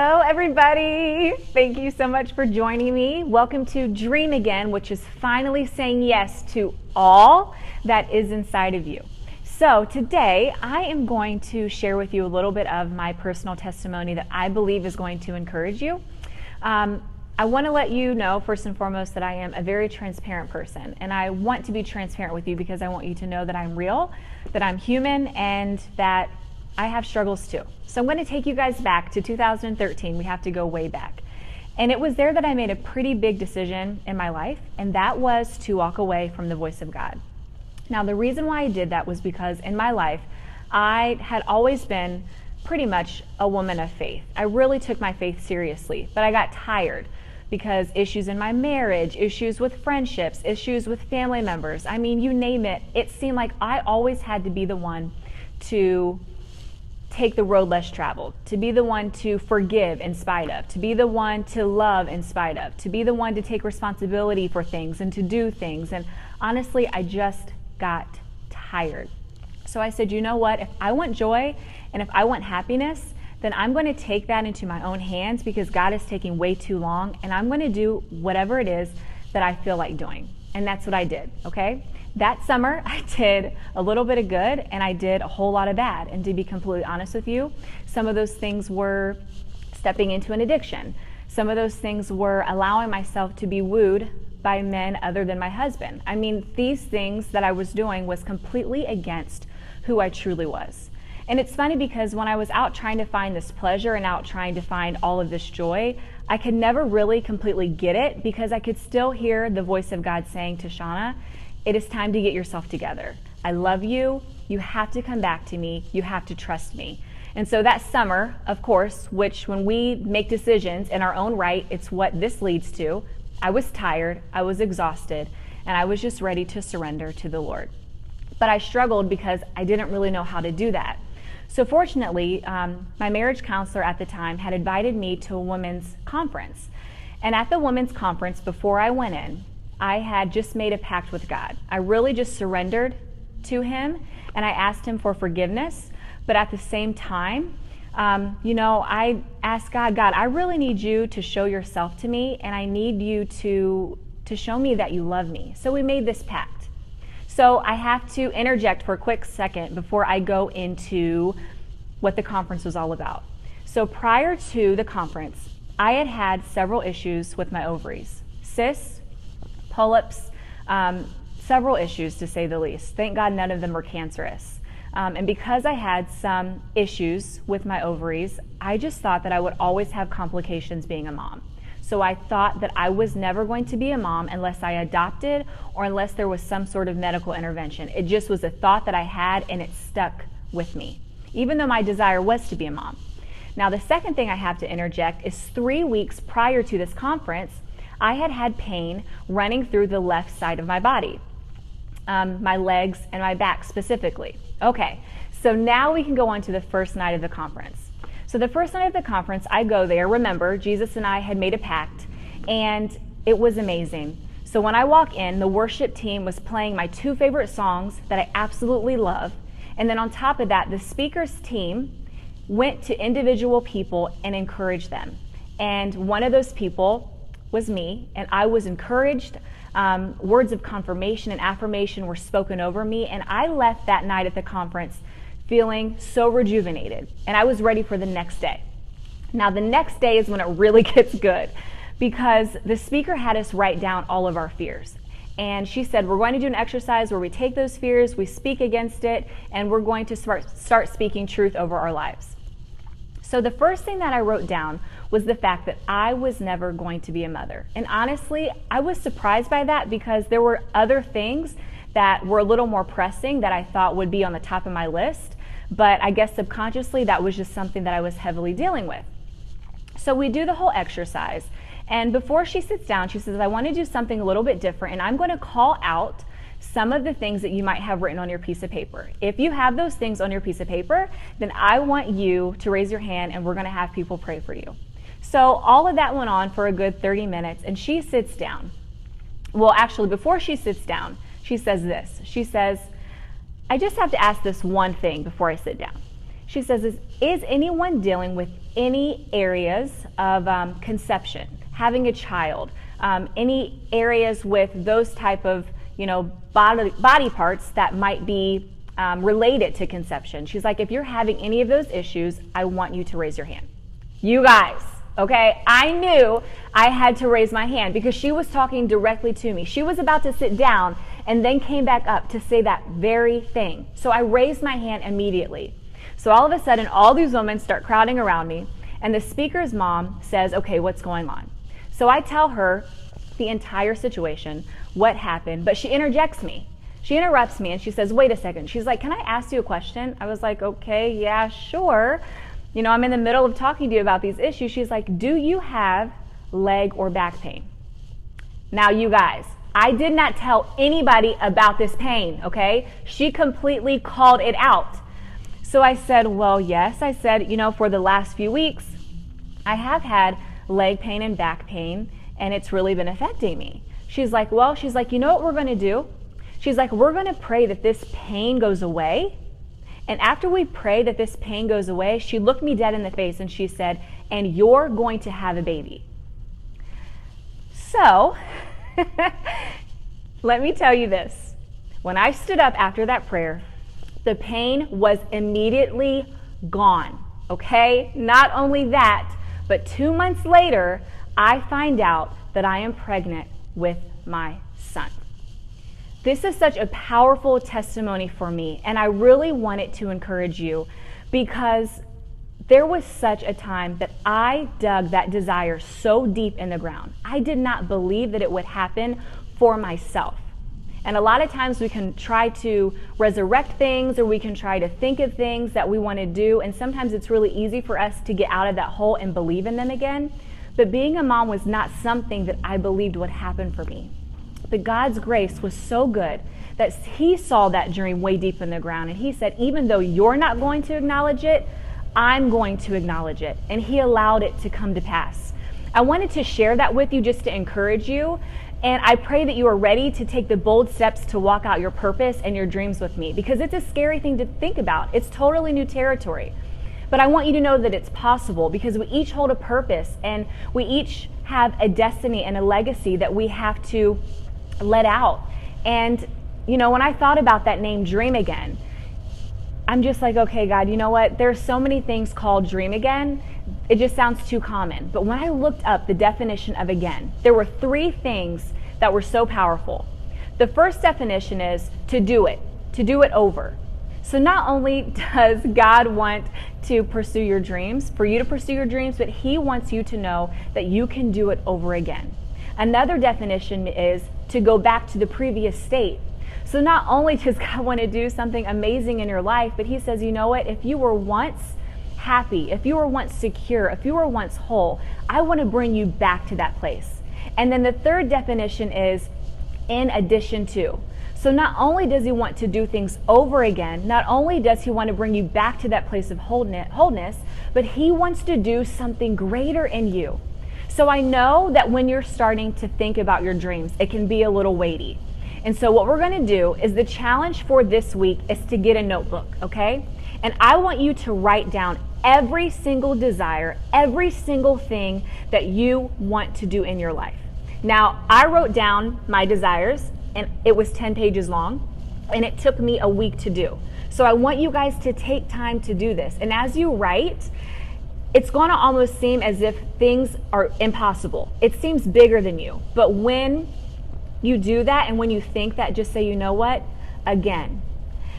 Hello, everybody. Thank you so much for joining me. Welcome to Dream Again, which is finally saying yes to all that is inside of you. So today I am going to share with you a little bit of my personal testimony that I believe is going to encourage you. I want to let you know, first and foremost, that I am a very transparent person, and I want to be transparent with you because I want you to know that I'm real, that I'm human, and that I have struggles too. So I'm going to take you guys back to 2013. We have to go way back. And it was there that I made a pretty big decision in my life, and that was to walk away from the voice of God. Now, the reason why I did that was because in my life, I had always been pretty much a woman of faith. I really took my faith seriously, but I got tired because issues in my marriage, issues with friendships, issues with family members, I mean, you name it, it seemed like I always had to be the one to take the road less traveled, to be the one to forgive in spite of, to be the one to love in spite of, to be the one to take responsibility for things and to do things. And honestly, I just got tired. So I said, you know what? If I want joy and if I want happiness, then I'm going to take that into my own hands because God is taking way too long, and I'm going to do whatever it is that I feel like doing. And that's what I did, okay? That summer, I did a little bit of good and I did a whole lot of bad. And to be completely honest with you, some of those things were stepping into an addiction. Some of those things were allowing myself to be wooed by men other than my husband. I mean, these things that I was doing was completely against who I truly was. And it's funny because when I was out trying to find this pleasure and out trying to find all of this joy, I could never really completely get it because I could still hear the voice of God saying, Tishonna, it is time to get yourself together. I love you. You have to come back to me. You have to trust me. And so that summer, of course, which when we make decisions in our own right, it's what this leads to. I was tired, I was exhausted, and I was just ready to surrender to the Lord. But I struggled because I didn't really know how to do that. So fortunately, my marriage counselor at the time had invited me to a women's conference. And at the women's conference, before I went in, I had just made a pact with God. I really just surrendered to Him, and I asked Him for forgiveness. But at the same time, I asked God, I really need you to show yourself to me, and I need you to show me that you love me. So we made this pact. So I have to interject for a quick second before I go into what the conference was all about. So prior to the conference, I had had several issues with my ovaries. Cysts, polyps, several issues to say the least. Thank God none of them were cancerous. And because I had some issues with my ovaries, I just thought that I would always have complications being a mom. So I thought that I was never going to be a mom unless I adopted or unless there was some sort of medical intervention. It just was a thought that I had, and it stuck with me, even though my desire was to be a mom. Now, the second thing I have to interject is 3 weeks prior to this conference, I had had pain running through the left side of my body, my legs and my back specifically. Okay, so now we can go on to the first night of the conference. So the first night of the conference, I go there. Remember, Jesus and I had made a pact, and it was amazing. So when I walk in, the worship team was playing my 2 favorite songs that I absolutely love. And then on top of that, the speakers team went to individual people and encouraged them. And one of those people was me, and I was encouraged. Words of confirmation and affirmation were spoken over me, and I left that night at the conference feeling so rejuvenated, and I was ready for the next day. Now, the next day is when it really gets good because the speaker had us write down all of our fears. And she said, we're going to do an exercise where we take those fears, we speak against it, and we're going to start speaking truth over our lives. So the first thing that I wrote down was the fact that I was never going to be a mother. And honestly, I was surprised by that because there were other things that were a little more pressing that I thought would be on the top of my list. But I guess subconsciously that was just something that I was heavily dealing with. So we do the whole exercise. And before she sits down, she says, I want to do something a little bit different, and I'm going to call out some of the things that you might have written on your piece of paper. If you have those things on your piece of paper, then I want you to raise your hand and we're going to have people pray for you. So all of that went on for a good 30 minutes, and she sits down. Well, actually, before she sits down, she says this. She says, I just have to ask this one thing before I sit down. She says, is anyone dealing with any areas of conception, having a child, any areas with those type of, body parts that might be related to conception? She's like, if you're having any of those issues, I want you to raise your hand. You guys, okay, I knew I had to raise my hand because she was talking directly to me. She was about to sit down and then came back up to say that very thing. So I raised my hand immediately. So all of a sudden, all these women start crowding around me, and the speaker's mom says, okay, what's going on? So I tell her the entire situation, what happened, but she interjects me. She interrupts me and she says, wait a second. She's like, can I ask you a question? I was like, okay, yeah, sure. I'm in the middle of talking to you about these issues. She's like, do you have leg or back pain? Now, you guys, I did not tell anybody about this pain, okay? She completely called it out. So I said, well, yes. I said, for the last few weeks, I have had leg pain and back pain, and it's really been affecting me. She's like, you know what we're going to do? She's like, we're going to pray that this pain goes away. And after we pray that this pain goes away, she looked me dead in the face and she said, and you're going to have a baby. So, let me tell you this. When I stood up after that prayer, the pain was immediately gone, okay? Not only that, but 2 months later, I find out that I am pregnant with my son. This is such a powerful testimony for me, and I really wanted to encourage you because there was such a time that I dug that desire so deep in the ground. I did not believe that it would happen for myself. And a lot of times we can try to resurrect things, or we can try to think of things that we want to do, and sometimes it's really easy for us to get out of that hole and believe in them again. But being a mom was not something that I believed would happen for me. But God's grace was so good that He saw that dream way deep in the ground, and He said, even though you're not going to acknowledge it, I'm going to acknowledge it. And He allowed it to come to pass. I wanted to share that with you just to encourage you. And I pray that you are ready to take the bold steps to walk out your purpose and your dreams with me, because it's a scary thing to think about. It's totally new territory. But I want you to know that it's possible, because we each hold a purpose and we each have a destiny and a legacy that we have to let out. And, when I thought about that name, Dream Again, I'm just like, okay, God, you know what? There's so many things called Dream Again. It just sounds too common. But when I looked up the definition of again, there were 3 things that were so powerful. The first definition is to do it over. So not only does God want to pursue your dreams, for you to pursue your dreams, but He wants you to know that you can do it over again. Another definition is to go back to the previous state. So not only does God want to do something amazing in your life, but He says, you know what? If you were once happy, if you were once secure, if you were once whole, I want to bring you back to that place. And then the third definition is in addition to. So not only does He want to do things over again, not only does He want to bring you back to that place of wholeness, but He wants to do something greater in you. So I know that when you're starting to think about your dreams, it can be a little weighty. And so what we're going to do is, the challenge for this week is to get a notebook, okay? And I want you to write down every single desire, every single thing that you want to do in your life. Now, I wrote down my desires, and it was 10 pages long, and it took me a week to do. So I want you guys to take time to do this. And as you write, it's going to almost seem as if things are impossible. It seems bigger than you. But when you do that, and when you think that, just say, you know what? Again.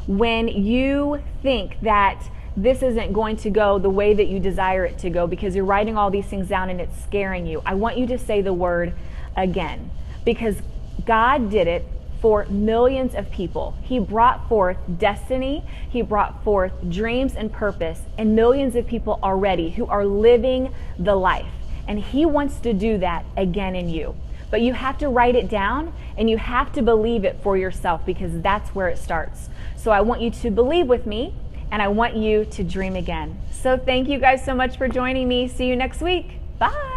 When you think that this isn't going to go the way that you desire it to go because you're writing all these things down and it's scaring you, I want you to say the word again, because God did it for millions of people. He brought forth destiny, He brought forth dreams and purpose in millions of people already who are living the life. And He wants to do that again in you. But you have to write it down, and you have to believe it for yourself, because that's where it starts. So I want you to believe with me, and I want you to dream again. So thank you guys so much for joining me. See you next week. Bye.